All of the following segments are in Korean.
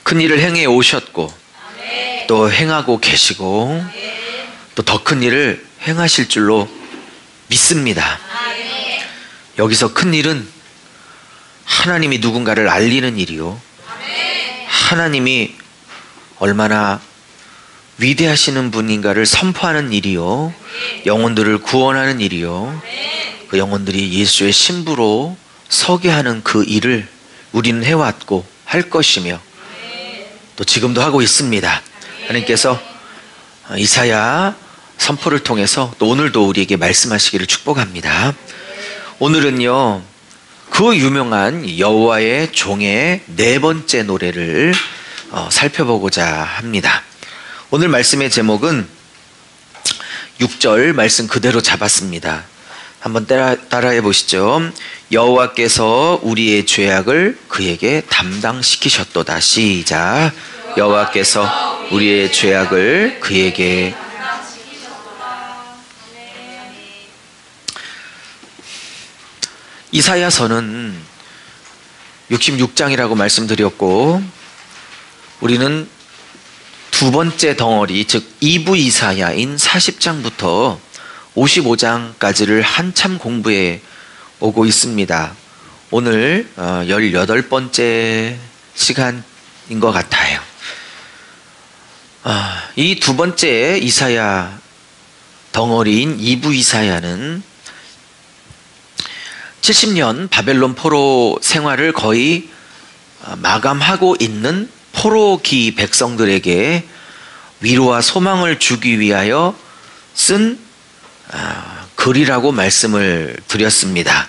큰 일을 행해 오셨고 또 행하고 계시고 또 더 큰 일을 행하실 줄로 믿습니다. 여기서 큰 일은 하나님이 누군가를 알리는 일이요, 하나님이 얼마나 위대하시는 분인가를 선포하는 일이요, 영혼들을 구원하는 일이요, 그 영혼들이 예수의 신부로 서게 하는 그 일을 우리는 해왔고 할 것이며 또 지금도 하고 있습니다. 하나님께서 이사야 선포를 통해서 또 오늘도 우리에게 말씀하시기를 축복합니다. 오늘은요, 그 유명한 여호와의 종의 네 번째 노래를 살펴보고자 합니다. 오늘 말씀의 제목은 6절 말씀 그대로 잡았습니다. 한번 따라해 보시죠. 여호와께서 우리의 죄악을 그에게 담당시키셨도다. 시작. 여호와께서 우리의 죄악을 그에게 이사야서는 66장이라고 말씀드렸고, 우리는 두 번째 덩어리, 즉 2부 이사야인 40장부터 55장까지를 한참 공부해 오고 있습니다. 오늘 18번째 시간인 것 같아요. 이 두 번째 이사야 덩어리인 2부 이사야는 70년 바벨론 포로 생활을 거의 마감하고 있는 포로기 백성들에게 위로와 소망을 주기 위하여 쓴 글이라고 말씀을 드렸습니다.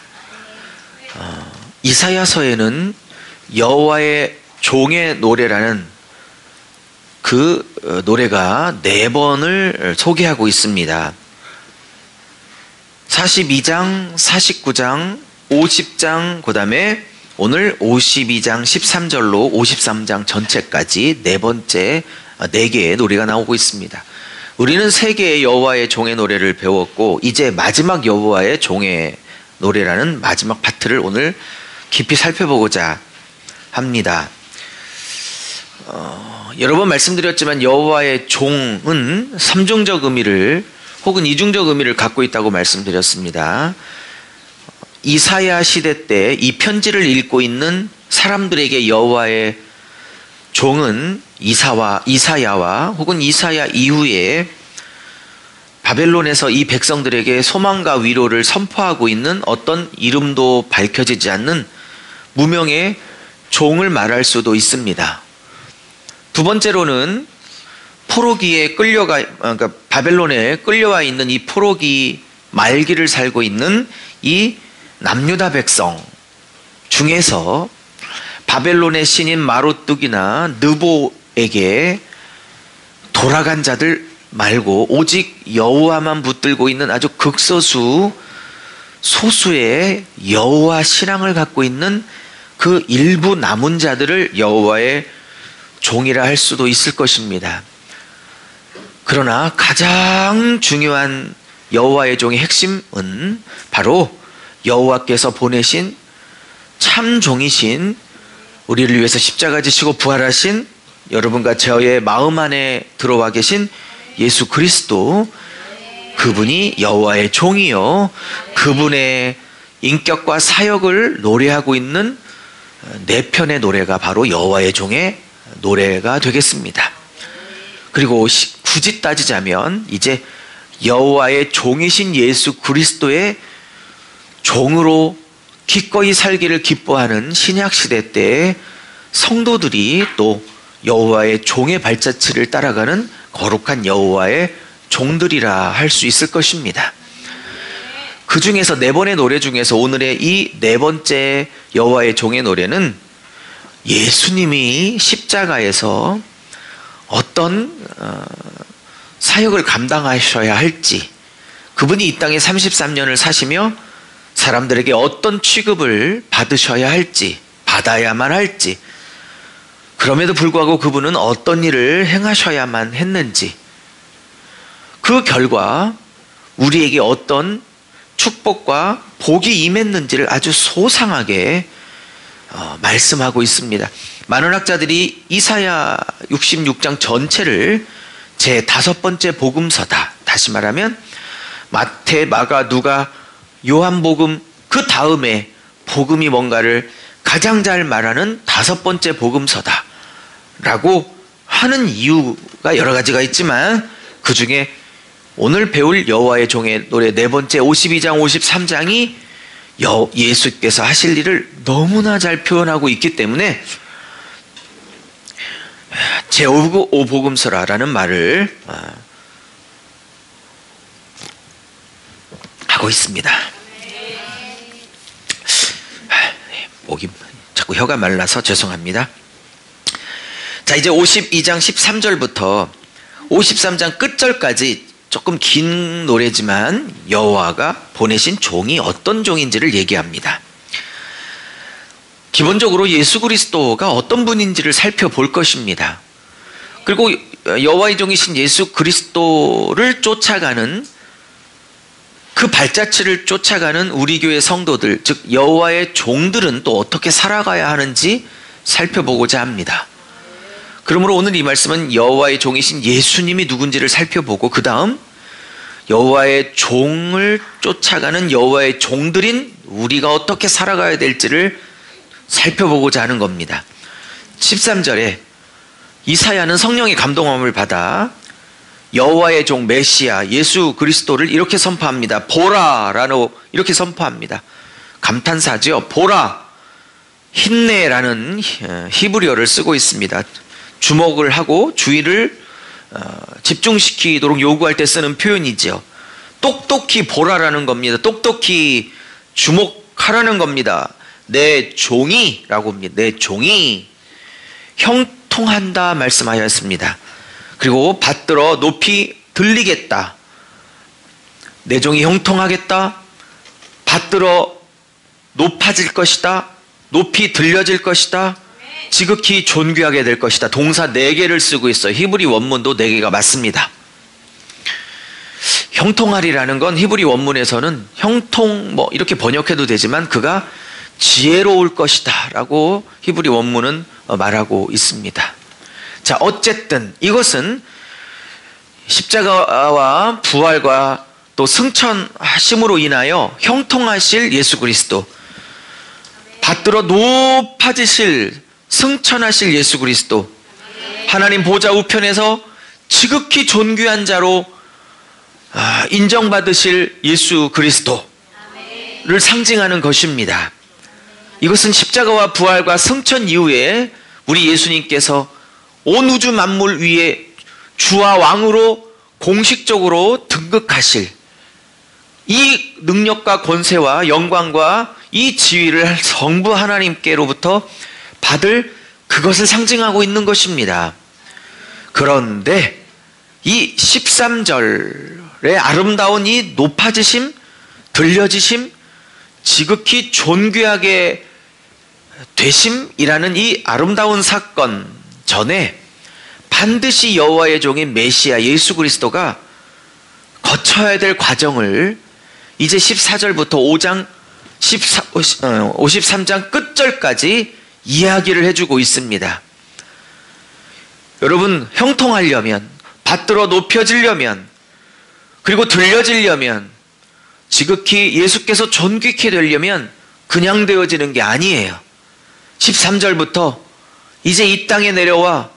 이사야서에는 여호와의 종의 노래라는 그 노래가 4번을 소개하고 있습니다. 42장, 49장, 50장, 그 다음에 오늘 52장 13절로 53장 전체까지 4개의 노래가 나오고 있습니다. 우리는 3개의 여호와의 종의 노래를 배웠고, 이제 마지막 여호와의 종의 노래라는 마지막 파트를 오늘 깊이 살펴보고자 합니다. 여러 번 말씀드렸지만 여호와의 종은 3중적 의미를 혹은 2중적 의미를 갖고 있다고 말씀드렸습니다. 이사야 시대 때 이 편지를 읽고 있는 사람들에게 여호와의 종은 이사야와 혹은 이사야 이후에 바벨론에서 이 백성들에게 소망과 위로를 선포하고 있는 어떤 이름도 밝혀지지 않는 무명의 종을 말할 수도 있습니다. 두 번째로는 포로기에 그러니까 바벨론에 끌려와 있는 이 포로기 말기를 살고 있는 이 남유다 백성 중에서 바벨론의 신인 마로뚝이나 느보에게 돌아간 자들 말고 오직 여호와만 붙들고 있는 아주 극소수 소수의 여호와 신앙을 갖고 있는 그 일부 남은 자들을 여호와의 종이라 할 수도 있을 것입니다. 그러나 가장 중요한 여호와의 종의 핵심은 바로 여호와께서 보내신 참 종이신, 우리를 위해서 십자가 지시고 부활하신, 여러분과 저의 마음 안에 들어와 계신 예수 그리스도, 그분이 여호와의 종이요, 그분의 인격과 사역을 노래하고 있는 4편의 노래가 바로 여호와의 종의 노래가 되겠습니다. 그리고 굳이 따지자면 이제 여호와의 종이신 예수 그리스도의 종으로 기꺼이 살기를 기뻐하는 신약시대 때 성도들이 또 여호와의 종의 발자취를 따라가는 거룩한 여호와의 종들이라 할 수 있을 것입니다. 그 중에서 4번의 노래 중에서 오늘의 이 4번째 여호와의 종의 노래는 예수님이 십자가에서 어떤 사역을 감당하셔야 할지, 그분이 이 땅에 33년을 사시며 사람들에게 어떤 취급을 받으셔야 할지, 받아야만 할지, 그럼에도 불구하고 그분은 어떤 일을 행하셔야만 했는지, 그 결과 우리에게 어떤 축복과 복이 임했는지를 아주 소상하게 말씀하고 있습니다. 많은 학자들이 이사야 66장 전체를 제 5번째 복음서다. 다시 말하면 마태, 마가, 누가, 요한복음 그 다음에 복음이 뭔가를 가장 잘 말하는 5번째 복음서다 라고 하는 이유가 여러 가지가 있지만, 그 중에 오늘 배울 여호와의 종의 노래 4번째 52장 53장이 예수께서 하실 일을 너무나 잘 표현하고 있기 때문에 제5복음서라는 말을 하고 있습니다. 목이 자꾸 혀가 말라서 죄송합니다. 자, 이제 52장 13절부터 53장 끝절까지 조금 긴 노래지만 여호와가 보내신 종이 어떤 종인지를 얘기합니다. 기본적으로 예수 그리스도가 어떤 분인지를 살펴볼 것입니다. 그리고 여호와의 종이신 예수 그리스도를 쫓아가는, 그 발자취를 쫓아가는 우리 교회 성도들, 즉 여호와의 종들은 또 어떻게 살아가야 하는지 살펴보고자 합니다. 그러므로 오늘 이 말씀은 여호와의 종이신 예수님이 누군지를 살펴보고, 그 다음 여호와의 종을 쫓아가는 여호와의 종들인 우리가 어떻게 살아가야 될지를 살펴보고자 하는 겁니다. 13절에 이사야는 성령의 감동함을 받아 여호와의 종 메시아 예수 그리스도를 이렇게 선포합니다. 보라라고 이렇게 선포합니다. 감탄사죠. 보라, 힌네라는 히브리어를 쓰고 있습니다. 주목을 하고 주의를 집중시키도록 요구할 때 쓰는 표현이죠. 똑똑히 보라라는 겁니다. 똑똑히 주목하라는 겁니다. 내 종이라고 합니다. 내 종이 형통한다 말씀하였습니다. 그리고 받들어 높이 들리겠다. 내 종이 형통하겠다. 받들어 높아질 것이다. 높이 들려질 것이다. 지극히 존귀하게 될 것이다. 동사 4개를 쓰고 있어요. 히브리 원문도 4개가 맞습니다. 형통하리라는 건 히브리 원문에서는 형통 이렇게 번역해도 되지만 그가 지혜로울 것이다 라고 히브리 원문은 말하고 있습니다. 자, 어쨌든 이것은 십자가와 부활과 또 승천하심으로 인하여 형통하실 예수 그리스도, 받들어 높아지실 승천하실 예수 그리스도, 하나님 보좌 우편에서 지극히 존귀한 자로 인정받으실 예수 그리스도를 상징하는 것입니다. 이것은 십자가와 부활과 승천 이후에 우리 예수님께서 온 우주 만물 위에 주와 왕으로 공식적으로 등극하실 이 능력과 권세와 영광과 이 지위를 성부 하나님께로부터 받을 그것을 상징하고 있는 것입니다. 그런데 이 13절의 아름다운 이 높아지심, 들려지심, 지극히 존귀하게 되심이라는 이 아름다운 사건 전에 반드시 여호와의 종인 메시아 예수 그리스도가 거쳐야 될 과정을 이제 14절부터 53장 끝절까지 이야기를 해주고 있습니다. 여러분, 형통하려면, 받들어 높여지려면, 그리고 들려지려면, 지극히 예수께서 존귀케 되려면 그냥 되어지는 게 아니에요. 13절부터 이제 이 땅에 내려와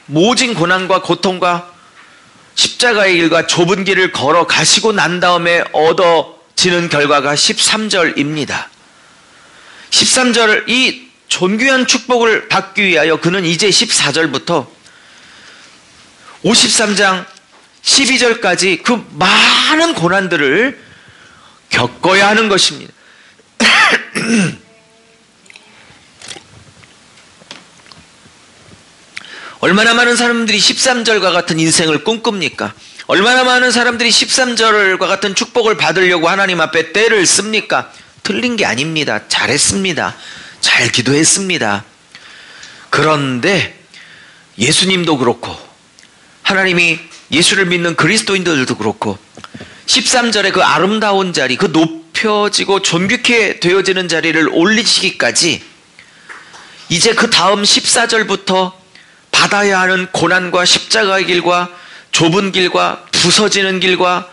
모진 고난과 고통과 십자가의 길과 좁은 길을 걸어 가시고 난 다음에 얻어지는 결과가 13절입니다. 13절 이 존귀한 축복을 받기 위하여 그는 이제 14절부터 53장 12절까지 그 많은 고난들을 겪어야 하는 것입니다. 얼마나 많은 사람들이 13절과 같은 인생을 꿈꿉니까? 얼마나 많은 사람들이 13절과 같은 축복을 받으려고 하나님 앞에 때를 씁니까? 틀린 게 아닙니다. 잘했습니다. 잘 기도했습니다. 그런데 예수님도 그렇고 하나님이 예수를 믿는 그리스도인들도 그렇고 13절의 그 아름다운 자리, 그 높여지고 존귀케 되어지는 자리를 올리시기까지 이제 그 다음 14절부터 받아야 하는 고난과 십자가의 길과 좁은 길과 부서지는 길과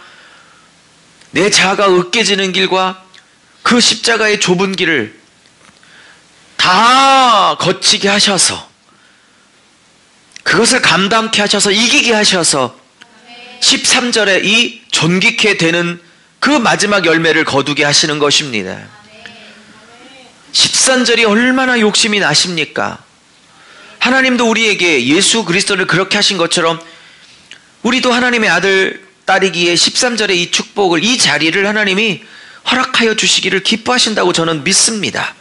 내 자아가 으깨지는 길과 그 십자가의 좁은 길을 다 거치게 하셔서 그것을 감당케 하셔서 이기게 하셔서 13절에 이 존귀케 되는 그 마지막 열매를 거두게 하시는 것입니다. 13절이 얼마나 욕심이 나십니까? 하나님도 우리에게 예수 그리스도를 그렇게 하신 것처럼 우리도 하나님의 아들, 딸이기에 13절의 이 축복을, 이 자리를 하나님이 허락하여 주시기를 기뻐하신다고 저는 믿습니다.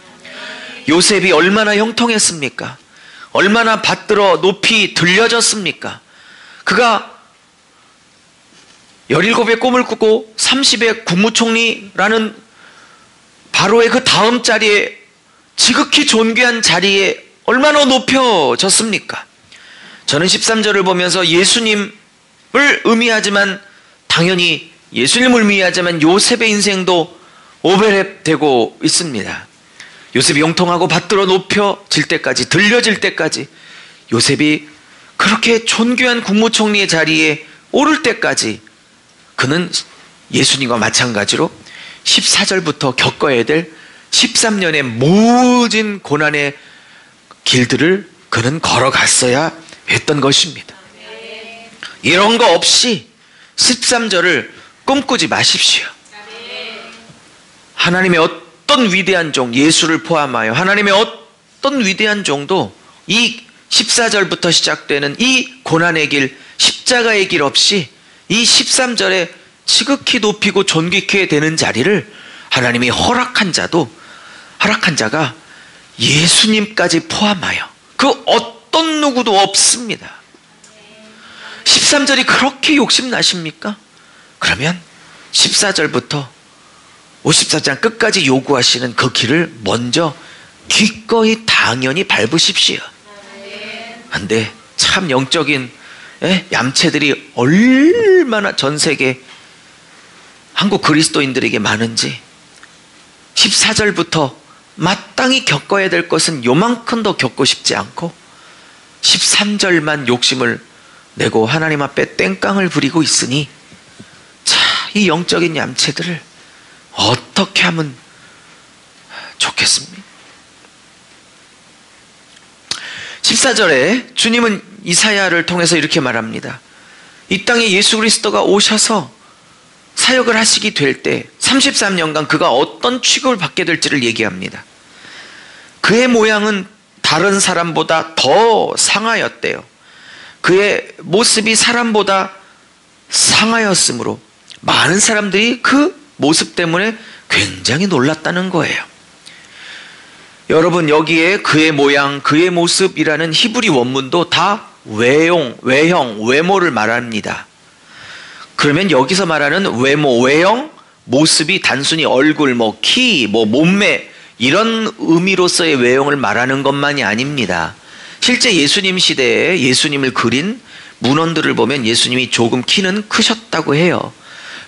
요셉이 얼마나 형통했습니까? 얼마나 받들어 높이 들려졌습니까? 그가 17의 꿈을 꾸고 30의 국무총리라는 바로의 그 다음 자리에, 지극히 존귀한 자리에 얼마나 높여졌습니까? 저는 13절을 보면서 예수님을 의미하지만, 당연히 예수님을 의미하지만 요셉의 인생도 오버랩 되고 있습니다. 요셉이 형통하고 받들어 높여질 때까지, 들려질 때까지, 요셉이 그렇게 존귀한 국무총리의 자리에 오를 때까지 그는 예수님과 마찬가지로 14절부터 겪어야 될 13년의 모진 고난의 길들을 그는 걸어갔어야 했던 것입니다. 이런 거 없이 13절을 꿈꾸지 마십시오. 하나님의 어떤 위대한 종, 예수를 포함하여 하나님의 어떤 위대한 종도 이 14절부터 시작되는 이 고난의 길, 십자가의 길 없이 이 13절에 지극히 높이고 존귀케 되는 자리를 하나님이 허락한 자가 예수님까지 포함하여 그 어떤 누구도 없습니다. 13절이 그렇게 욕심나십니까? 그러면 14절부터 54장 끝까지 요구하시는 그 길을 먼저 기꺼이 당연히 밟으십시오. 근데 참 영적인 얌체들이 얼마나 전 세계 한국 그리스도인들에게 많은지, 14절부터 마땅히 겪어야 될 것은 요만큼도 겪고 싶지 않고 13절만 욕심을 내고 하나님 앞에 땡깡을 부리고 있으니, 자, 이 영적인 얌체들을 어떻게 하면 좋겠습니까? 14절에 주님은 이사야를 통해서 이렇게 말합니다. 이 땅에 예수 그리스도가 오셔서 사역을 하시게 될 때 33년간 그가 어떤 취급을 받게 될지를 얘기합니다. 그의 모양은 다른 사람보다 더 상하였대요. 그의 모습이 사람보다 상하였으므로 많은 사람들이 그 모습 때문에 굉장히 놀랐다는 거예요. 여러분, 여기에 그의 모양, 그의 모습이라는 히브리 원문도 다 외형, 외모를 말합니다. 그러면 여기서 말하는 외모, 외형, 모습이 단순히 얼굴, 키, 몸매 이런 의미로서의 외형을 말하는 것만이 아닙니다. 실제 예수님 시대에 예수님을 그린 문헌들을 보면 예수님이 조금 키는 크셨다고 해요.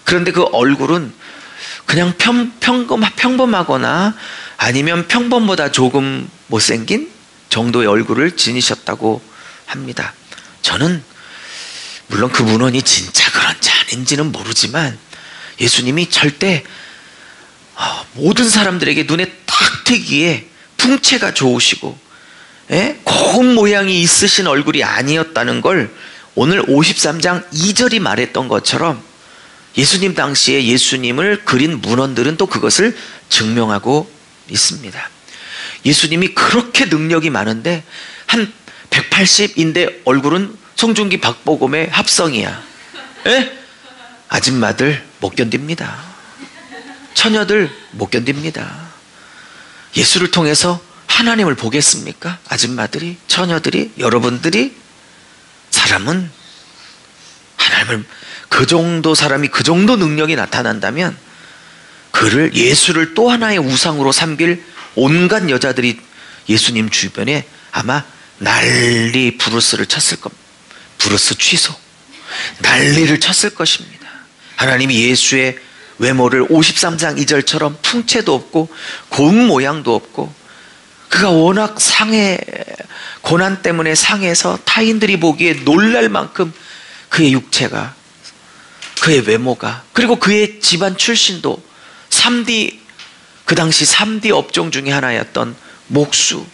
그런데 그 얼굴은 그냥 평범하거나 아니면 평범보다 조금 못생긴 정도의 얼굴을 지니셨다고 합니다. 저는 물론 그 문헌이 진짜 그런지 아닌지는 모르지만 예수님이 절대 모든 사람들에게 눈에 딱 띄기에 풍채가 좋으시고 고운 모양이 있으신 얼굴이 아니었다는 걸 오늘 53장 2절이 말했던 것처럼 예수님 당시에 예수님을 그린 문헌들은 또 그것을 증명하고 있습니다. 예수님이 그렇게 능력이 많은데 한 180인데 얼굴은 송중기 박보검의 합성이야. 아줌마들 못 견딥니다. 처녀들 못 견딥니다. 예수를 통해서 하나님을 보겠습니까? 아줌마들이, 처녀들이, 여러분들이. 사람은 하나님을, 그 정도 사람이 그 정도 능력이 나타난다면 그를, 예수를 또 하나의 우상으로 삼길 온갖 여자들이 예수님 주변에 아마 난리 부르스를 쳤을 겁니다. 부르스 취소, 난리를 쳤을 것입니다. 하나님이 예수의 외모를 53장 2절처럼 풍채도 없고 고운 모양도 없고 그가 워낙 고난 때문에 상해서 타인들이 보기에 놀랄 만큼 그의 육체가, 그의 외모가, 그리고 그의 집안 출신도 그 당시 3D 업종 중에 하나였던 목수,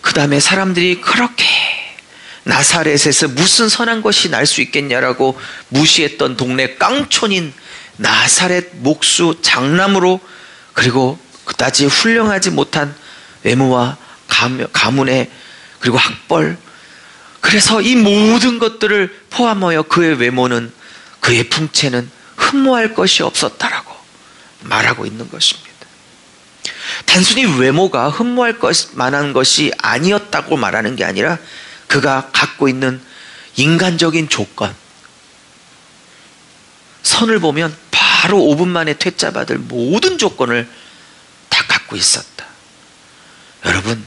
그 다음에 사람들이 그렇게 나사렛에서 무슨 선한 것이 날 수 있겠냐라고 무시했던 동네 깡촌인 나사렛 목수 장남으로, 그리고 그다지 훌륭하지 못한 외모와 가문에, 그리고 학벌, 그래서 이 모든 것들을 포함하여 그의 외모는, 그의 풍채는 흠모할 것이 없었다라고 말하고 있는 것입니다. 단순히 외모가 흠모할 만한 것이 아니었다고 말하는 게 아니라 그가 갖고 있는 인간적인 조건, 선을 보면 바로 5분 만에 퇴짜받을 모든 조건을 다 갖고 있었다. 여러분,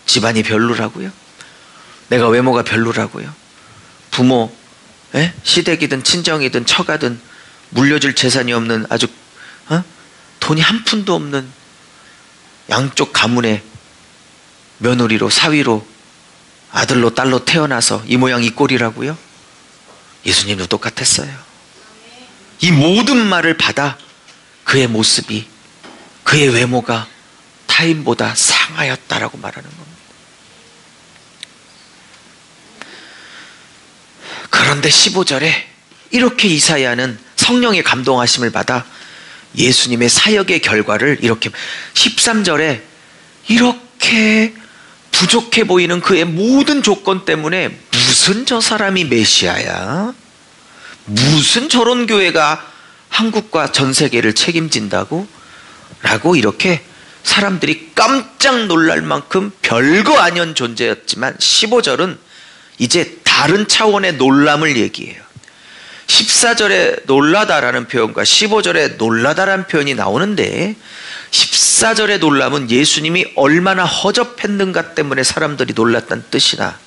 집안이 별로라고요? 내가 외모가 별로라고요? 부모, 시댁이든 친정이든 처가든 물려줄 재산이 없는 아주 돈이 한 푼도 없는 양쪽 가문의 며느리로, 사위로, 아들로 딸로 태어나서 이 모양 이 꼴이라고요? 예수님도 똑같았어요. 이 모든 말을 받아 그의 모습이, 그의 외모가 타인보다 상하였다라고 말하는 겁니다. 그런데 15절에 이렇게 이사야는 성령의 감동하심을 받아 예수님의 사역의 결과를 이렇게, 13절에 이렇게 부족해 보이는 그의 모든 조건 때문에 무슨 저 사람이 메시아야? 무슨 저런 교회가 한국과 전 세계를 책임진다고? 라고 이렇게 사람들이 깜짝 놀랄 만큼 별거 아니었던 존재였지만 15절은 이제 다른 차원의 놀람을 얘기해요. 14절에 놀라다라는 표현과 15절에 놀라다라는 표현이 나오는데, 14절의 놀람은 예수님이 얼마나 허접했는가 때문에 사람들이 놀랐다는 뜻이나,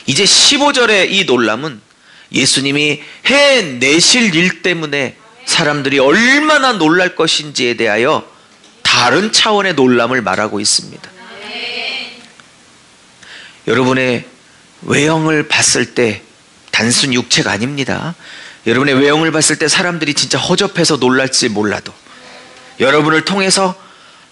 이제 15절의 이 놀람은 예수님이 해내실 일 때문에 사람들이 얼마나 놀랄 것인지에 대하여 다른 차원의 놀람을 말하고 있습니다. 여러분의 외형을 봤을 때 단순 육체가 아닙니다. 여러분의 외형을 봤을 때 사람들이 진짜 허접해서 놀랄지 몰라도 여러분을 통해서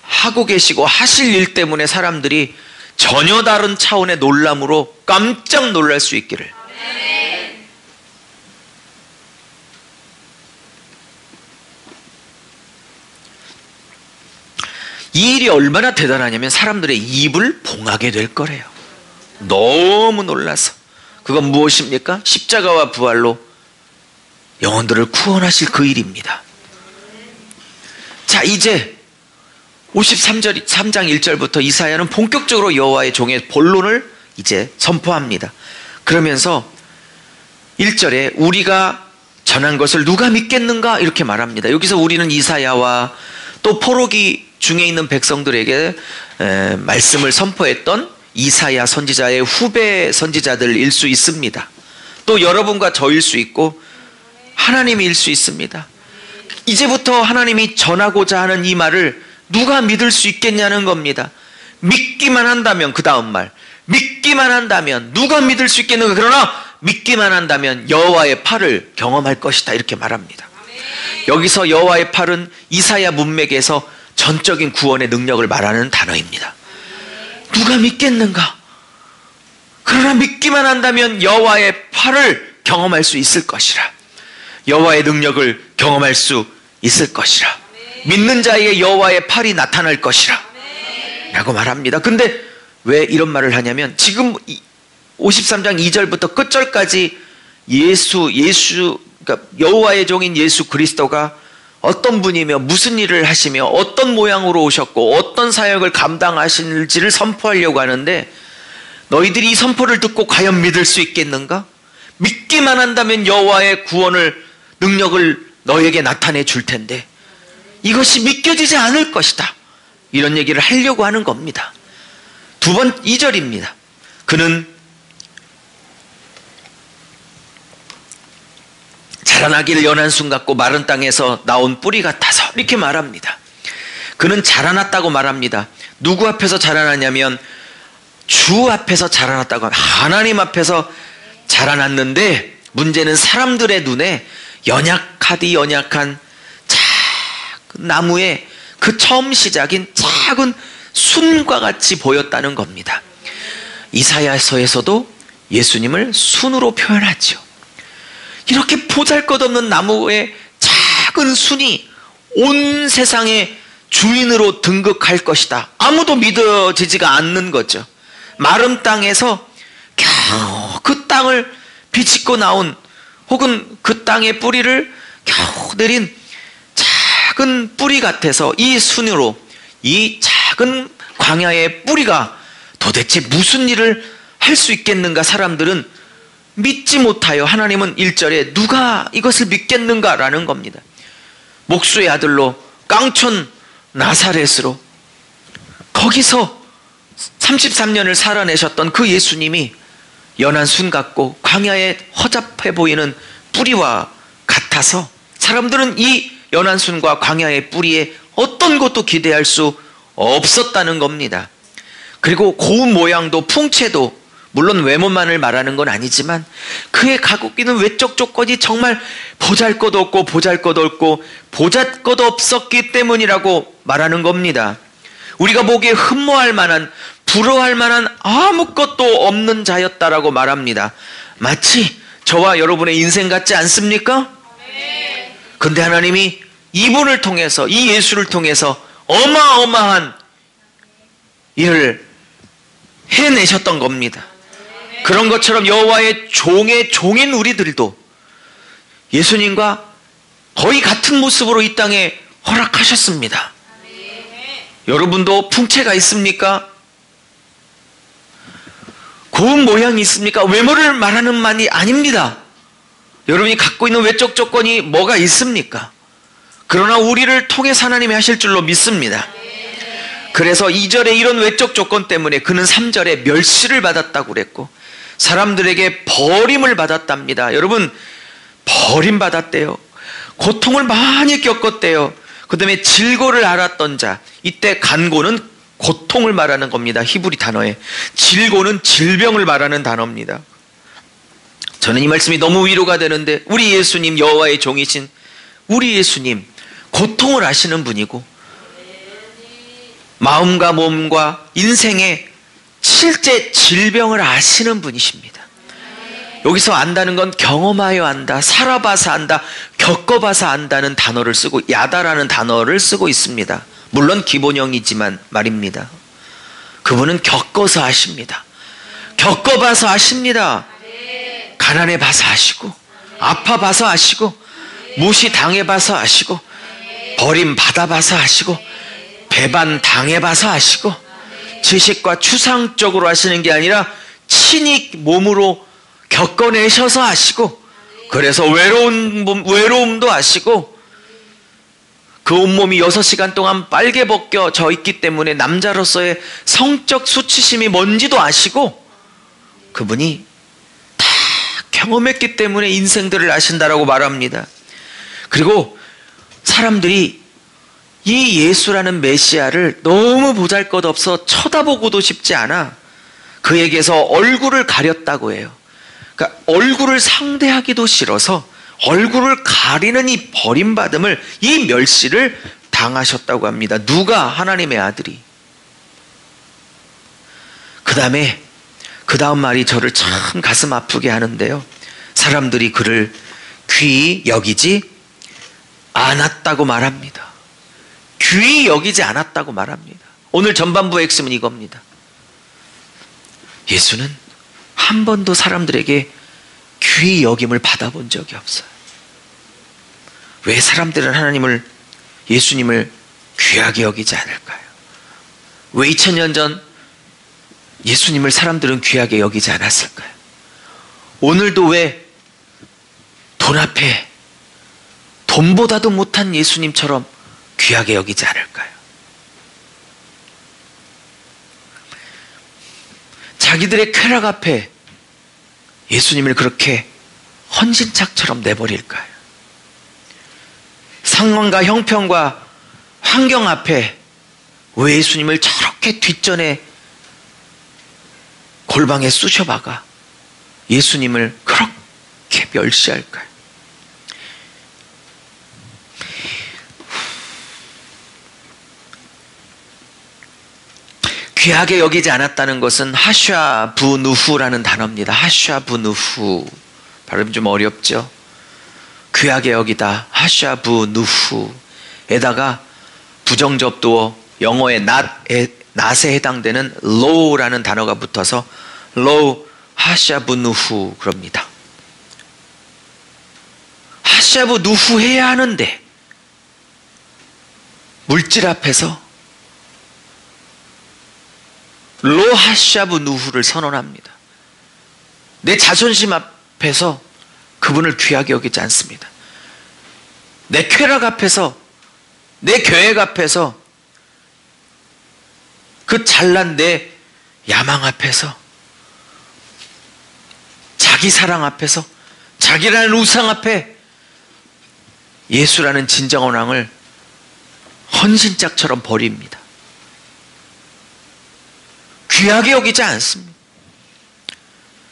하고 계시고 하실 일 때문에 사람들이 전혀 다른 차원의 놀람으로 깜짝 놀랄 수 있기를. 이 일이 얼마나 대단하냐면 사람들의 입을 봉하게 될 거래요. 너무 놀라서. 그건 무엇입니까? 십자가와 부활로 영혼들을 구원하실 그 일입니다. 자, 이제 53장 1절부터 이사야는 본격적으로 여호와의 종의 본론을 이제 선포합니다. 그러면서 1절에 우리가 전한 것을 누가 믿겠는가? 이렇게 말합니다. 여기서 우리는 이사야와 또 포로기 중에 있는 백성들에게 말씀을 선포했던 이사야 선지자의 후배 선지자들일 수 있습니다. 또 여러분과 저일 수 있고 하나님일 수 있습니다. 이제부터 하나님이 전하고자 하는 이 말을 누가 믿을 수 있겠냐는 겁니다. 믿기만 한다면, 그 다음 말, 믿기만 한다면 누가 믿을 수 있겠는가? 그러나 믿기만 한다면 여호와의 팔을 경험할 것이다, 이렇게 말합니다. 여기서 여호와의 팔은 이사야 문맥에서 전적인 구원의 능력을 말하는 단어입니다. 누가 믿겠는가? 그러나 믿기만 한다면 여호와의 팔을 경험할 수 있을 것이라. 여호와의 능력을 경험할 수 있을 것이라. 믿는 자에게 여호와의 팔이 나타날 것이라 라고 말합니다. 근데 왜 이런 말을 하냐면 지금 53장 2절부터 끝절까지 그러니까 여호와의 종인 예수 그리스도가 어떤 분이며 무슨 일을 하시며 어떤 모양으로 오셨고 어떤 사역을 감당하실지를 선포하려고 하는데, 너희들이 이 선포를 듣고 과연 믿을 수 있겠는가? 믿기만 한다면 여호와의 구원을, 능력을 너에게 나타내 줄 텐데 이것이 믿겨지지 않을 것이다, 이런 얘기를 하려고 하는 겁니다. 2절입니다. 그는 자라나기를 연한 순 같고 마른 땅에서 나온 뿌리 같아서, 이렇게 말합니다. 그는 자라났다고 말합니다. 누구 앞에서 자라나냐면 주 앞에서 자라났다고 하면 하나님 앞에서 자라났는데, 문제는 사람들의 눈에 연약하디 연약한 작은 나무의 그 처음 시작인 작은 순과 같이 보였다는 겁니다. 이사야서에서도 예수님을 순으로 표현하죠. 이렇게 보잘것없는 나무의 작은 순이 온 세상의 주인으로 등극할 것이다, 아무도 믿어지지가 않는 거죠. 마른 땅에서 겨우 그 땅을 비집고 나온, 혹은 그 땅의 뿌리를 겨우 내린 작은 뿌리 같아서 이 순으로, 이 작은 광야의 뿌리가 도대체 무슨 일을 할 수 있겠는가? 사람들은 믿지 못하여 하나님은 1절에 누가 이것을 믿겠는가라는 겁니다. 목수의 아들로 깡촌 나사렛으로 거기서 33년을 살아내셨던 그 예수님이 연한 순 같고 광야에 허잡해 보이는 뿌리와 같아서 사람들은 이 연한 순과 광야의 뿌리에 어떤 것도 기대할 수 없었다는 겁니다. 그리고 고운 모양도 풍채도, 물론 외모만을 말하는 건 아니지만 그의 갖고 있는 외적 조건이 정말 보잘것없고 보잘것없었기 때문이라고 말하는 겁니다. 우리가 보기에 흠모할 만한, 부러워할 만한 아무것도 없는 자였다라고 말합니다. 마치 저와 여러분의 인생 같지 않습니까? 근데 하나님이 이분을 통해서, 이 예수를 통해서 어마어마한 일을 해내셨던 겁니다. 그런 것처럼 여호와의 종의 종인 우리들도 예수님과 거의 같은 모습으로 이 땅에 허락하셨습니다. 여러분도 풍채가 있습니까? 고운 모양이 있습니까? 외모를 말하는 말이 아닙니다. 여러분이 갖고 있는 외적 조건이 뭐가 있습니까? 그러나 우리를 통해서 하나님이 하실 줄로 믿습니다. 그래서 2절에 이런 외적 조건 때문에 그는 3절에 멸시를 받았다고 그랬고 사람들에게 버림을 받았답니다. 여러분, 버림받았대요. 고통을 많이 겪었대요. 그 다음에 질고를 알았던 자, 이때 간고는 고통을 말하는 겁니다. 히브리 단어에. 질고는 질병을 말하는 단어입니다. 저는 이 말씀이 너무 위로가 되는데, 우리 예수님, 여호와의 종이신 우리 예수님, 고통을 아시는 분이고 마음과 몸과 인생의 실제 질병을 아시는 분이십니다. 여기서 안다는 건 경험하여 안다, 살아봐서 안다, 겪어봐서 안다는 단어를 쓰고, 야다라는 단어를 쓰고 있습니다. 물론 기본형이지만 말입니다. 그분은 겪어서 아십니다. 겪어봐서 아십니다. 가난해봐서 아시고, 아파봐서 아시고, 무시당해봐서 아시고, 버림받아봐서 아시고, 배반당해봐서 아시고, 지식과 추상적으로 하시는 게 아니라 친히 몸으로 겪어내셔서 아시고, 그래서 외로움도 아시고, 그 온몸이 6시간 동안 빨개 벗겨져 있기 때문에 남자로서의 성적 수치심이 뭔지도 아시고, 그분이 다 경험했기 때문에 인생들을 아신다라고 말합니다. 그리고 사람들이 이 예수라는 메시아를 너무 보잘것없어 쳐다보고도 싶지 않아 그에게서 얼굴을 가렸다고 해요. 그러니까 얼굴을 상대하기도 싫어서 얼굴을 가리는 이 버림받음을, 이 멸시를 당하셨다고 합니다. 누가? 하나님의 아들이. 그 다음 말이 저를 참 가슴 아프게 하는데요. 사람들이 그를 귀히 여기지 않았다고 말합니다. 귀히 여기지 않았다고 말합니다. 오늘 전반부의 핵심은 이겁니다. 예수는 한 번도 사람들에게 귀히 여김을 받아본 적이 없어요. 왜 사람들은 하나님을, 예수님을 귀하게 여기지 않을까요? 왜 2000년 전 예수님을 사람들은 귀하게 여기지 않았을까요? 오늘도 왜 돈 앞에 돈보다도 못한 예수님처럼 귀하게 여기지 않을까요? 자기들의 쾌락 앞에 예수님을 그렇게 헌신짝처럼 내버릴까요? 상황과 형편과 환경 앞에 왜 예수님을 저렇게 뒷전에 골방에 쑤셔박아 예수님을 그렇게 멸시할까요? 귀하게 여기지 않았다는 것은 하샤 부누후라는 단어입니다. 하샤 부누후. 발음 좀 어렵죠? 귀하게 여기다. 하샤 부누후에다가 부정접두어 영어의 낫에 해당되는 low라는 단어가 붙어서 low 하샤 부누후 그럽니다. 하샤 부누후 해야 하는데 물질 앞에서 로하샤브 누후를 선언합니다. 내 자존심 앞에서 그분을 귀하게 여기지 않습니다. 내 쾌락 앞에서, 내 계획 앞에서, 그 잘난 내 야망 앞에서, 자기 사랑 앞에서, 자기라는 우상 앞에 예수라는 진정한 왕을 헌신짝처럼 버립니다. 귀하게 여기지 않습니다.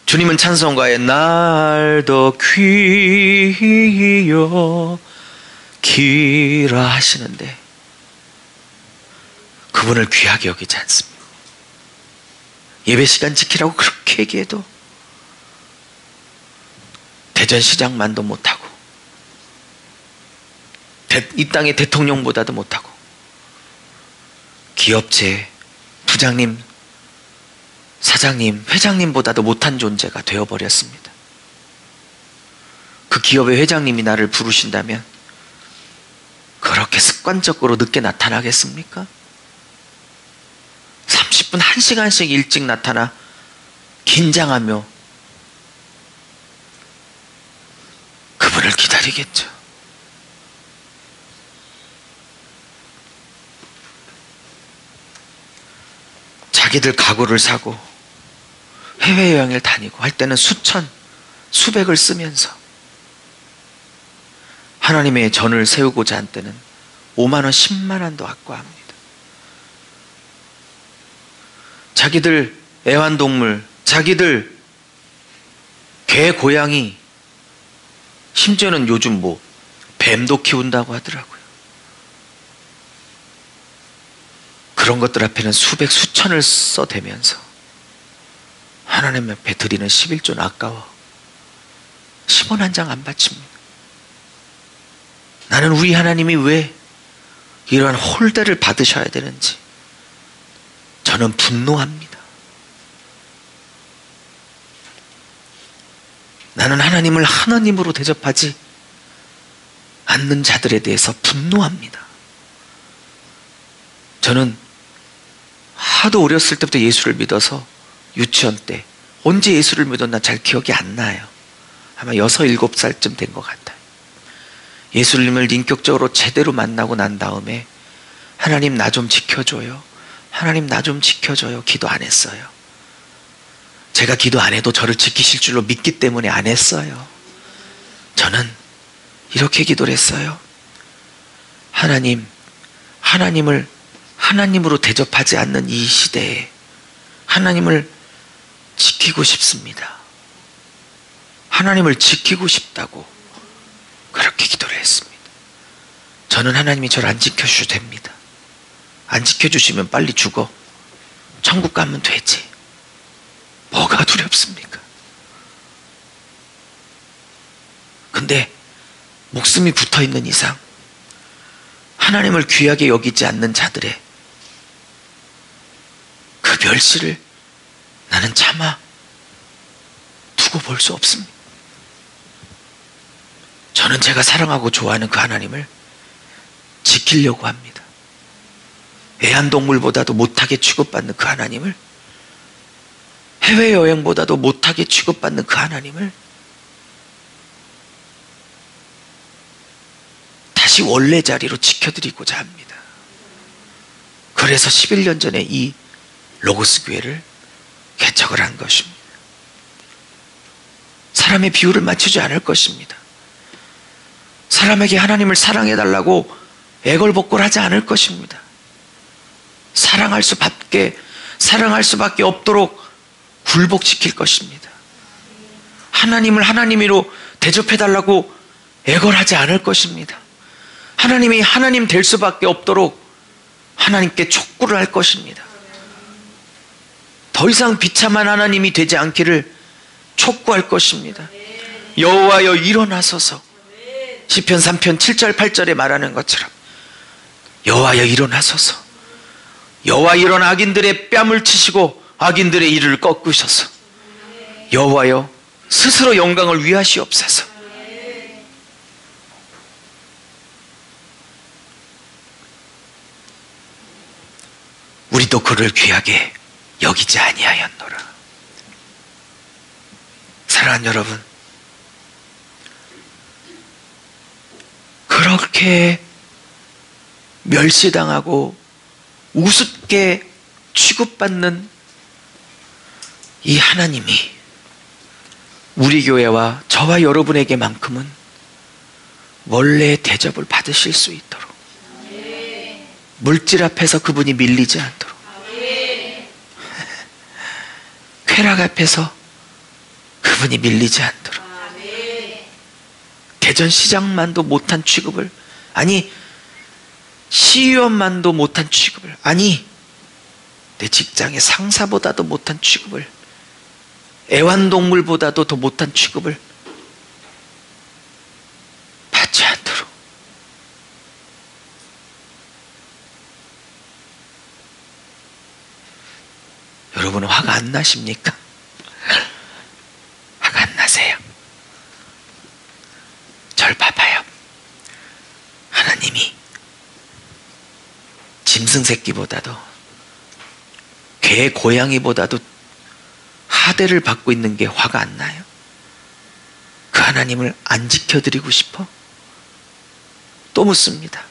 주님은 찬송가에 날 더 귀히 여기라 하시는데 그분을 귀하게 여기지 않습니다. 예배 시간 지키라고 그렇게 얘기해도 대전시장만도 못하고 이 땅의 대통령보다도 못하고 기업체 부장님, 사장님, 회장님보다도 못한 존재가 되어버렸습니다. 그 기업의 회장님이 나를 부르신다면 그렇게 습관적으로 늦게 나타나겠습니까? 30분, 1시간씩 일찍 나타나 긴장하며 그분을 기다리겠죠. 자기들 가구를 사고 해외여행을 다니고 할 때는 수천, 수백을 쓰면서 하나님의 전을 세우고자 한 때는 5만 원, 10만 원도 아까워합니다. 자기들 애완동물, 자기들 개, 고양이, 심지어는 요즘 뱀도 키운다고 하더라고요. 그런 것들 앞에는 수백, 수천을 써대면서 하나님 앞에 드리는 11조는 아까워. 10원 한 장 안 바칩니다. 나는 우리 하나님이 왜 이러한 홀대를 받으셔야 되는지 저는 분노합니다. 나는 하나님을 하나님으로 대접하지 않는 자들에 대해서 분노합니다. 저는 하도 어렸을 때부터 예수를 믿어서 유치원 때 언제 예수를 믿었나 잘 기억이 안 나요. 아마 6, 7살쯤 된 것 같아요. 예수님을 인격적으로 제대로 만나고 난 다음에 하나님 나 좀 지켜줘요. 하나님 나 좀 지켜줘요. 기도 안 했어요. 제가 기도 안 해도 저를 지키실 줄로 믿기 때문에 안 했어요. 저는 이렇게 기도를 했어요. 하나님을 하나님으로 대접하지 않는 이 시대에 하나님을 지키고 싶습니다. 하나님을 지키고 싶다고 그렇게 기도를 했습니다. 저는 하나님이 저를 안 지켜주셔도 됩니다. 안 지켜주시면 빨리 죽어. 천국 가면 되지. 뭐가 두렵습니까? 근데 목숨이 붙어있는 이상 하나님을 귀하게 여기지 않는 자들의 그 멸시를 나는 차마 두고 볼 수 없습니다. 저는 제가 사랑하고 좋아하는 그 하나님을 지키려고 합니다. 애완동물보다도 못하게 취급받는 그 하나님을, 해외여행보다도 못하게 취급받는 그 하나님을 다시 원래 자리로 지켜드리고자 합니다. 그래서 11년 전에 이 로고스 교회를 개척을 한 것입니다. 사람의 비율을 맞추지 않을 것입니다. 사람에게 하나님을 사랑해달라고 애걸복걸하지 않을 것입니다. 사랑할 수밖에 없도록 굴복시킬 것입니다. 하나님을 하나님으로 대접해달라고 애걸하지 않을 것입니다. 하나님이 하나님 될 수밖에 없도록 하나님께 촉구를 할 것입니다. 더 이상 비참한 하나님이 되지 않기를 촉구할 것입니다. 여호와여 일어나소서. 시편 3편 7절 8절에 말하는 것처럼 여호와여 일어나소서. 여호와 일어나 악인들의 뺨을 치시고 악인들의 이를 꺾으셔서 여호와여 스스로 영광을 위하시옵소서. 우리도 그를 귀하게 여기지 아니하였노라. 사랑하는 여러분, 그렇게 멸시당하고 우습게 취급받는 이 하나님이 우리 교회와 저와 여러분에게만큼은 원래의 대접을 받으실 수 있도록, 물질 앞에서 그분이 밀리지 않도록, 쾌락 앞에서 그분이 밀리지 않도록, 대전시장만도 못한 취급을, 아니 시의원만도 못한 취급을, 아니 내 직장의 상사보다도 못한 취급을, 애완동물보다도 더 못한 취급을 받지 않도록 여러분은 화가 안 나십니까? 화가 안 나세요? 절 봐봐요. 하나님이 짐승 새끼보다도 개 고양이보다도 하대를 받고 있는 게 화가 안 나요? 그 하나님을 안 지켜드리고 싶어? 또 묻습니다.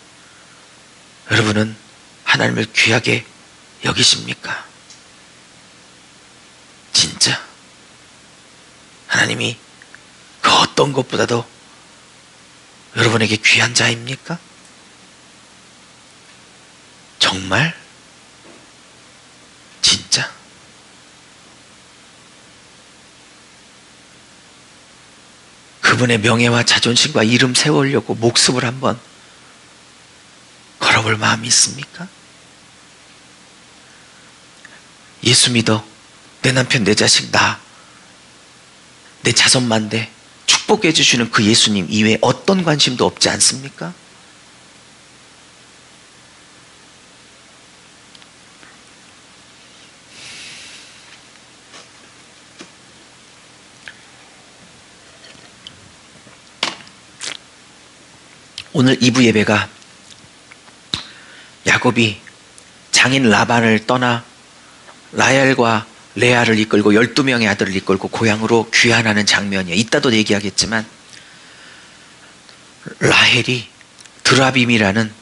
여러분은 하나님을 귀하게 여기십니까? 진짜 하나님이 그 어떤 것보다도 여러분에게 귀한 자입니까? 정말? 진짜? 그분의 명예와 자존심과 이름 세우려고 목숨을 한번 걸어볼 마음이 있습니까? 예수 믿어. 내 남편, 내 자식, 나, 내 자손만대 축복해 주시는 그 예수님 이외에 어떤 관심도 없지 않습니까? 오늘 2부 예배가 야곱이 장인 라반을 떠나 라헬과 레아를 이끌고 12명의 아들을 이끌고 고향으로 귀환하는 장면이에요. 이따도 얘기하겠지만 라헬이 드라빔이라는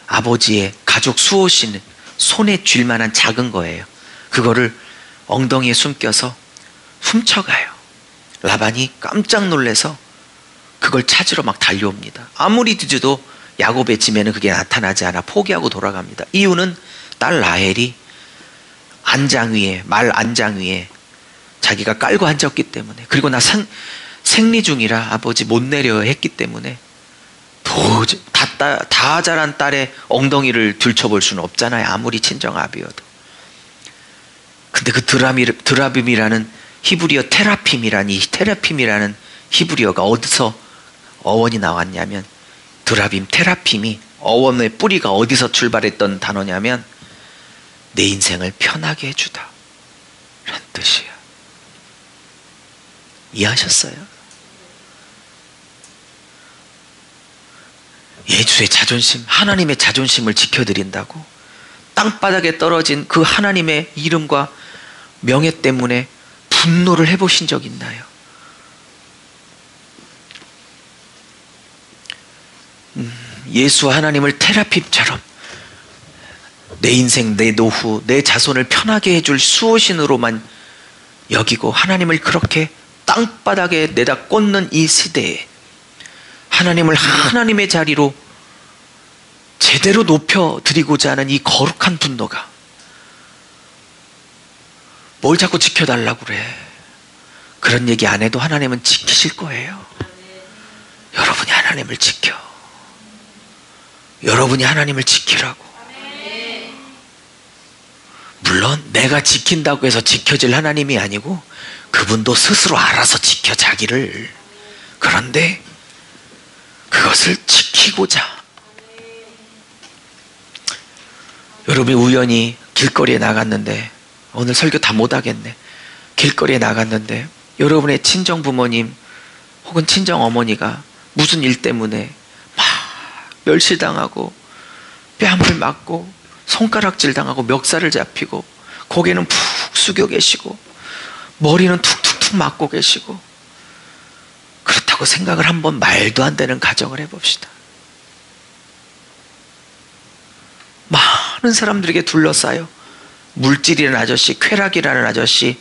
아버지의 가족 수호신 손에 쥘 만한 작은 거예요. 그거를 엉덩이에 숨겨서 훔쳐가요. 라반이 깜짝 놀라서 그걸 찾으러 막 달려옵니다. 아무리 뒤져도 야곱의 짐에는 그게 나타나지 않아 포기하고 돌아갑니다. 이유는 딸 라헬이 안장 위에, 말 안장 위에 자기가 깔고 앉았기 때문에, 그리고 나 생리 중이라 아버지 못 내려 했기 때문에 도저히 다 자란 딸의 엉덩이를 들춰볼 수는 없잖아요. 아무리 친정아비여도. 근데 그 드라빔이라는 히브리어 테라핌이라는 히브리어가 어디서 어원이 나왔냐면, 드라빔 테라핌이 어원의 뿌리가 어디서 출발했던 단어냐면 내 인생을 편하게 해주다 라는 뜻이에요. 이해하셨어요? 예수의 자존심, 하나님의 자존심을 지켜드린다고 땅바닥에 떨어진 그 하나님의 이름과 명예 때문에 분노를 해보신 적 있나요? 예수 하나님을 테라핌처럼 내 인생, 내 노후, 내 자손을 편하게 해줄 수호신으로만 여기고 하나님을 그렇게 땅바닥에 내다 꽂는 이 시대에 하나님을 하나님의 자리로 제대로 높여드리고자 하는 이 거룩한 분노가 뭘 자꾸 지켜달라고 그래. 그런 얘기 안 해도 하나님은 지키실 거예요. 여러분이 하나님을 지켜. 여러분이 하나님을 지키라고. 물론 내가 지킨다고 해서 지켜질 하나님이 아니고 그분도 스스로 알아서 지켜 자기를. 그런데 그것을 지키고자 여러분이 우연히 길거리에 나갔는데, 오늘 설교 다 못하겠네. 길거리에 나갔는데 여러분의 친정 부모님 혹은 친정 어머니가 무슨 일 때문에 막 멸시당하고 뺨을 맞고 손가락질 당하고 멱살을 잡히고 고개는 푹 숙여 계시고 머리는 툭툭툭 맞고 계시고, 그렇다고 생각을 한번 말도 안 되는 가정을 해봅시다. 많은 사람들에게 둘러싸여 물질이라는 아저씨, 쾌락이라는 아저씨,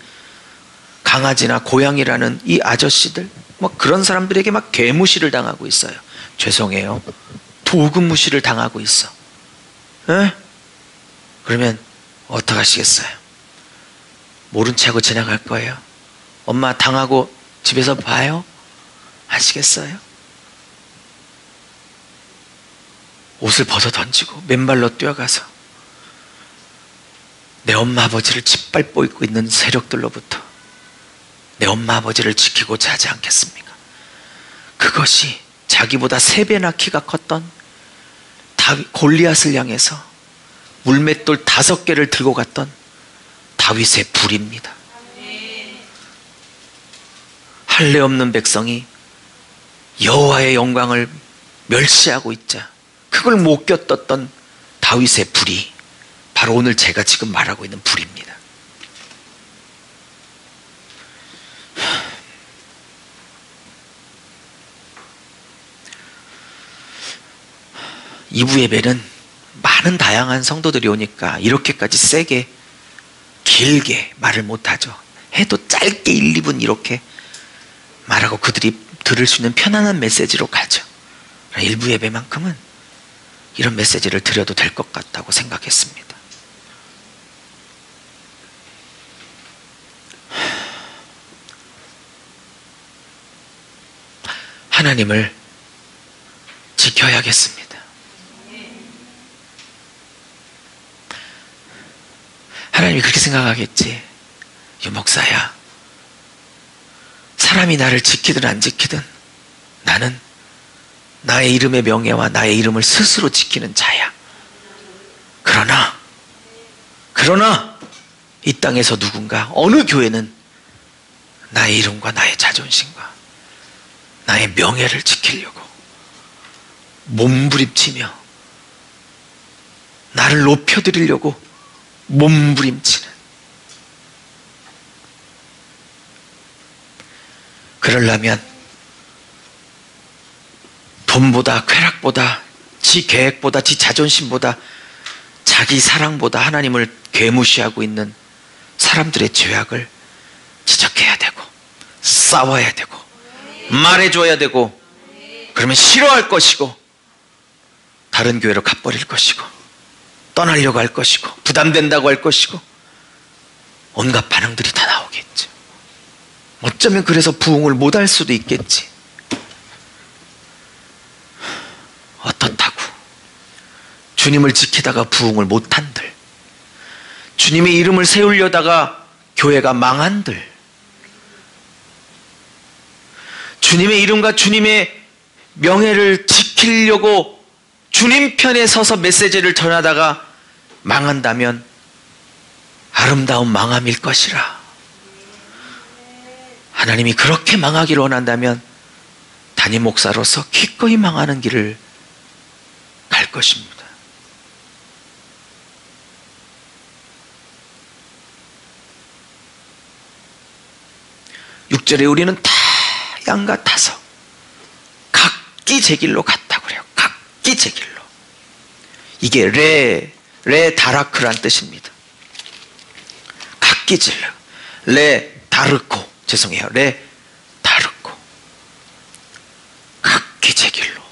강아지나 고양이라는 이 아저씨들, 뭐 그런 사람들에게 막 개무시를 당하고 있어요. 죄송해요. 도금 무시를 당하고 있어. 에? 그러면 어떡하시겠어요? 모른 체 하고 지나갈 거예요. 엄마 당하고 집에서 봐요? 하시겠어요? 옷을 벗어 던지고 맨발로 뛰어가서 내 엄마 아버지를 짓밟고 있는 세력들로부터 내 엄마 아버지를 지키고자 하지 않겠습니까? 그것이 자기보다 3배나 키가 컸던 골리앗을 향해서 물맷돌 5개를 들고 갔던 다윗의 불입니다. 할례 없는 백성이 여호와의 영광을 멸시하고 있자 그걸 못 꼈었던 다윗의 불이 바로 오늘 제가 지금 말하고 있는 불입니다. 이부 예배는 많은 다양한 성도들이 오니까 이렇게까지 세게 길게 말을 못하죠. 해도 짧게 1, 2분 이렇게 말하고 그들이 들을 수 있는 편안한 메시지로 가죠. 일부 예배만큼은 이런 메시지를 드려도 될 것 같다고 생각했습니다. 하나님을 지켜야겠습니다. 하나님이 그렇게 생각하겠지. 유 목사야, 사람이 나를 지키든 안 지키든 나는 나의 이름의 명예와 나의 이름을 스스로 지키는 자야. 그러나 이 땅에서 누군가 어느 교회는 나의 이름과 나의 자존심과 나의 명예를 지키려고 몸부림치며 나를 높여드리려고 몸부림치는, 그러려면 돈보다 쾌락보다 지 계획보다 지 자존심보다 자기 사랑보다 하나님을 괴무시하고 있는 사람들의 죄악을 지적해야 되고 싸워야 되고 말해줘야 되고, 그러면 싫어할 것이고 다른 교회로 가버릴 것이고 떠나려고 할 것이고 부담된다고 할 것이고 온갖 반응들이 다 나오겠죠. 어쩌면 그래서 부흥을 못할 수도 있겠지. 어떻다고 주님을 지키다가 부흥을 못한들, 주님의 이름을 세우려다가 교회가 망한들, 주님의 이름과 주님의 명예를 지키려고 주님 편에 서서 메시지를 전하다가 망한다면 아름다운 망함일 것이라. 하나님이 그렇게 망하기를 원한다면 담임 목사로서 기꺼이 망하는 길을 갈 것입니다. 육절에 우리는 다 양 같아서 각기 제 길로 갔다고 그래요. 각기 제 길로. 이게 레 다라크란 뜻입니다. 각기 질러. 레 다르코. 죄송해요. 레 다르코. 각기 제 길로.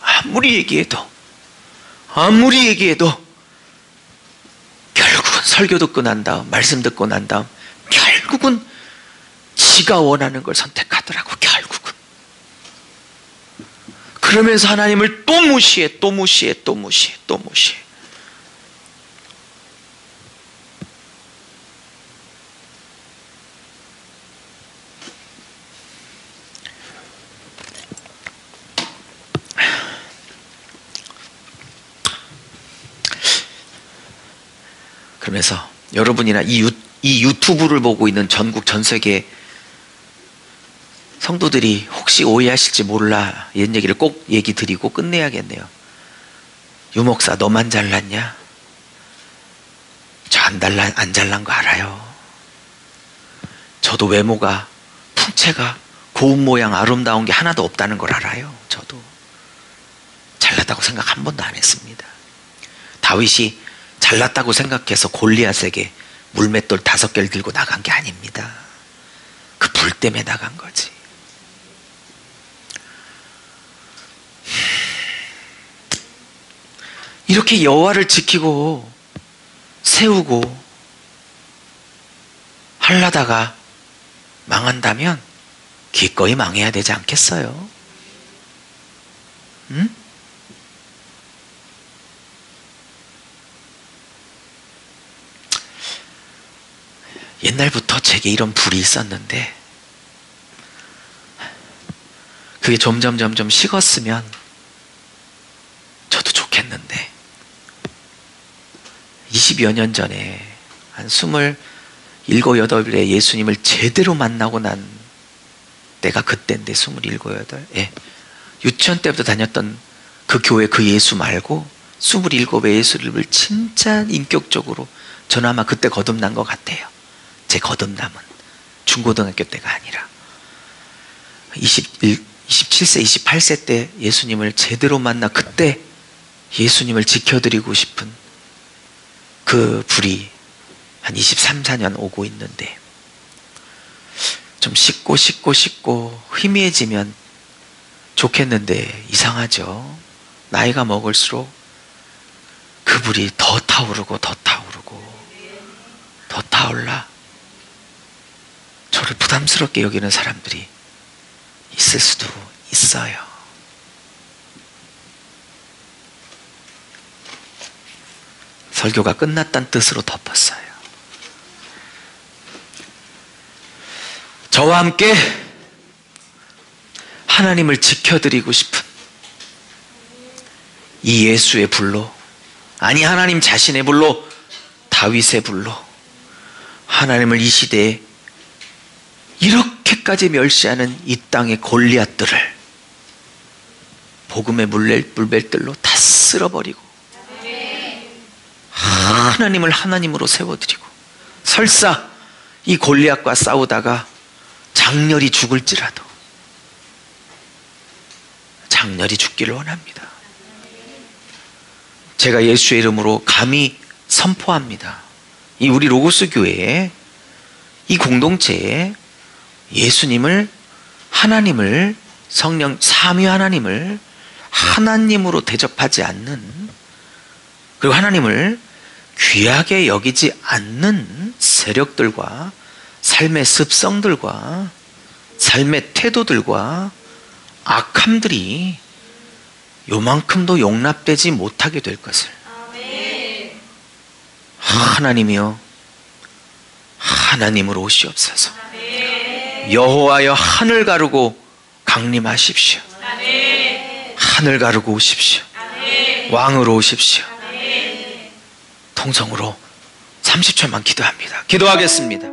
아무리 얘기해도 결국은 설교 듣고 난 다음, 말씀 듣고 난 다음 결국은 지가 원하는 걸 선택하더라고. 결국은. 그러면서 하나님을 또 무시해. 그러면서 여러분이나 이 유튜브를 보고 있는 전국 전 세계 성도들이 혹시 오해하실지 몰라 옛 얘기를 꼭 얘기 드리고 끝내야겠네요. 유목사 너만 잘났냐? 저 안 잘난 거 알아요. 저도 외모가 풍채가 고운 모양 아름다운 게 하나도 없다는 걸 알아요. 저도 잘났다고 생각 한 번도 안 했습니다. 다윗이 잘났다고 생각해서 골리앗에게 물맷돌 5개를 들고 나간 게 아닙니다. 그 불 때문에 나간 거지. 이렇게 여호와를 지키고 세우고 하려다가 망한다면 기꺼이 망해야 되지 않겠어요? 응? 옛날부터 제게 이런 불이 있었는데 그게 점점 식었으면 저도 좋겠는데 20여 년 전에 한 27, 8에 예수님을 제대로 만나고 난 때가 그때인데 27, 8. 예. 유치원 때부터 다녔던 그 교회 그 예수 말고 27의 예수를 진짜 인격적으로 저는 아마 그때 거듭난 것 같아요. 제 거듭남은 중고등학교 때가 아니라 27세, 28세 때 예수님을 제대로 만나 그때 예수님을 지켜드리고 싶은 그 불이 한 23, 4년 오고 있는데 좀 식고 희미해지면 좋겠는데 이상하죠. 나이가 먹을수록 그 불이 더 타오르고 더 타올라 저를 부담스럽게 여기는 사람들이 있을 수도 있어요. 설교가 끝났다는 뜻으로 덮었어요. 저와 함께 하나님을 지켜드리고 싶은 이 예수의 불로, 아니 하나님 자신의 불로, 다윗의 불로 하나님을 이 시대에 이렇게까지 멸시하는 이 땅의 골리앗들을 복음의 물벨들로 다 쓸어버리고 하나님을 하나님으로 세워드리고 설사 이 골리앗과 싸우다가 장렬히 죽을지라도 장렬히 죽기를 원합니다. 제가 예수의 이름으로 감히 선포합니다. 이 우리 로고스 교회에 이 공동체에 예수님을 하나님을 성령 삼위 하나님을 하나님으로 대접하지 않는 그리고 하나님을 귀하게 여기지 않는 세력들과 삶의 습성들과 삶의 태도들과 악함들이 요만큼도 용납되지 못하게 될 것을 하나님이여 하나님으로 오시옵소서. 여호와여 하늘 가르고 강림하십시오. 하늘 가르고 오십시오. 왕으로 오십시오. 통성으로 30초만 기도합니다. 기도하겠습니다.